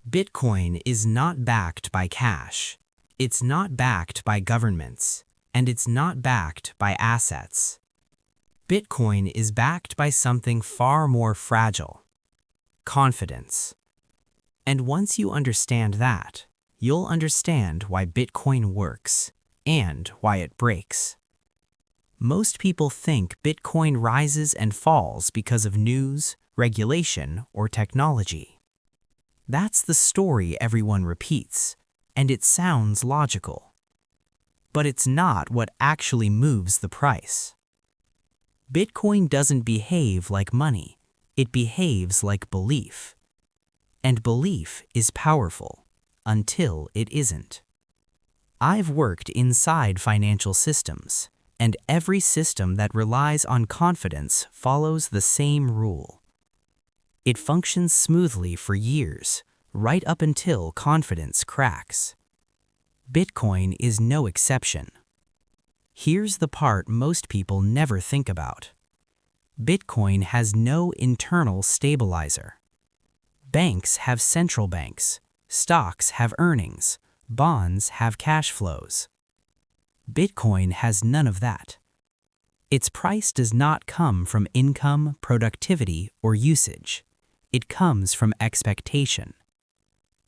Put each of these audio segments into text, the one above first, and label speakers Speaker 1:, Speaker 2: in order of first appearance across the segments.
Speaker 1: Bitcoin is not backed by cash. It's not backed by governments, and it's not backed by assets. Bitcoin is backed by something far more fragile: confidence. And once you understand that, you'll understand why Bitcoin works and why it breaks. Most people think Bitcoin rises and falls because of news, regulation, or technology. That's the story everyone repeats, and it sounds logical. But it's not what actually moves the price. Bitcoin doesn't behave like money, it behaves like belief. And belief is powerful until it isn't. I've worked inside financial systems, and every system that relies on confidence follows the same rule. It functions smoothly for years, right up until confidence cracks. Bitcoin is no exception. Here's the part most people never think about. Bitcoin has no internal stabilizer. Banks have central banks, stocks have earnings, bonds have cash flows. Bitcoin has none of that. Its price does not come from income, productivity, or usage. It comes from expectation.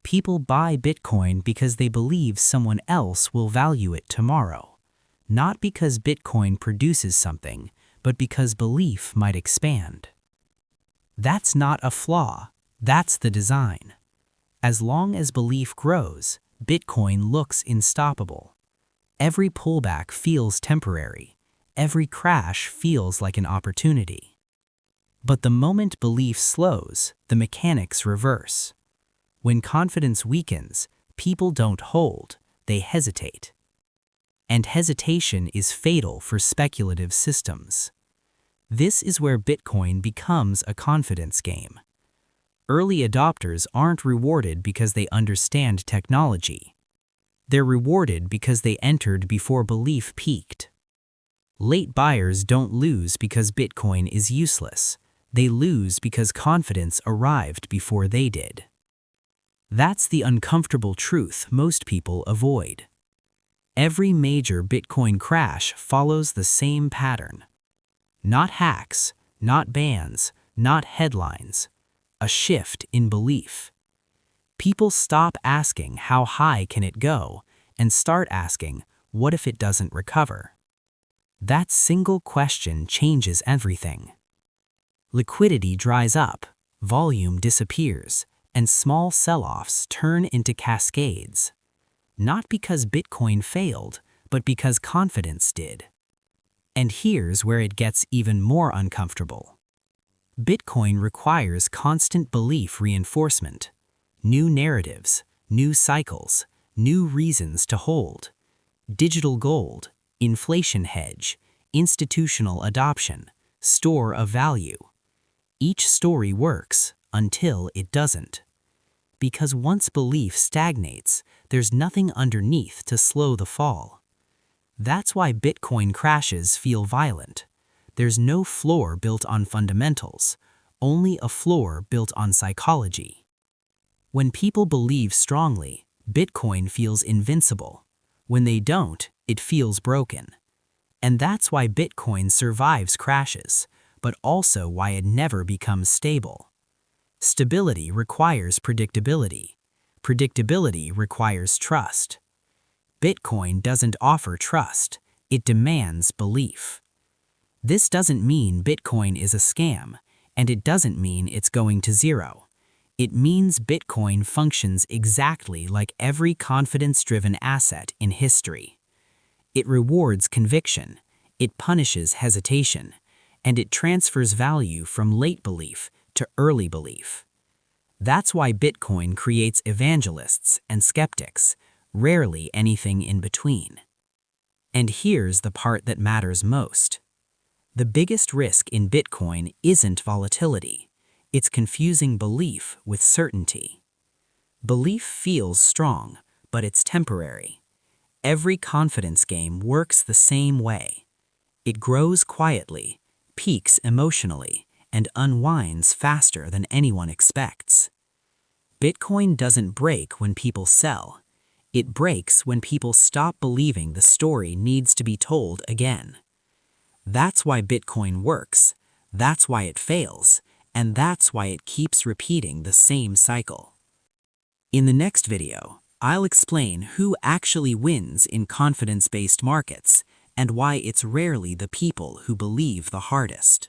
Speaker 1: People buy Bitcoin because they believe someone else will value it tomorrow, not because Bitcoin produces something, but because belief might expand. That's not a flaw, that's the design. As long as belief grows, Bitcoin looks unstoppable. Every pullback feels temporary. Every crash feels like an opportunity. But the moment belief slows, the mechanics reverse. When confidence weakens, people don't hold, they hesitate. And hesitation is fatal for speculative systems. This is where Bitcoin becomes a confidence game. Early adopters aren't rewarded because they understand technology. They're rewarded because they entered before belief peaked. Late buyers don't lose because Bitcoin is useless. They lose because confidence arrived before they did. That's the uncomfortable truth most people avoid. Every major Bitcoin crash follows the same pattern. Not hacks, not bans, not headlines. A shift in belief. People stop asking how high can it go and start asking, what if it doesn't recover? That single question changes everything. Liquidity dries up, volume disappears, and small sell-offs turn into cascades. Not because Bitcoin failed, but because confidence did. And here's where it gets even more uncomfortable. Bitcoin requires constant belief reinforcement. New narratives, new cycles, new reasons to hold. Digital gold, inflation hedge, institutional adoption, store of value. Each story works until it doesn't. Because once belief stagnates, there's nothing underneath to slow the fall. That's why Bitcoin crashes feel violent. There's no floor built on fundamentals, only a floor built on psychology. When people believe strongly, Bitcoin feels invincible. When they don't, it feels broken. And that's why Bitcoin survives crashes, but also why it never becomes stable. Stability requires predictability. Predictability requires trust. Bitcoin doesn't offer trust, it demands belief. This doesn't mean Bitcoin is a scam, and it doesn't mean it's going to zero. It means Bitcoin functions exactly like every confidence-driven asset in history. It rewards conviction, it punishes hesitation, and it transfers value from late belief to early belief. That's why Bitcoin creates evangelists and skeptics, rarely anything in between. And here's the part that matters most. The biggest risk in Bitcoin isn't volatility. It's confusing belief with certainty. Belief feels strong, but it's temporary. Every confidence game works the same way. It grows quietly, peaks emotionally, and unwinds faster than anyone expects. Bitcoin doesn't break when people sell. It breaks when people stop believing the story needs to be told again. That's why Bitcoin works, that's why it fails, and that's why it keeps repeating the same cycle. In the next video, I'll explain who actually wins in confidence-based markets and why it's rarely the people who believe the hardest.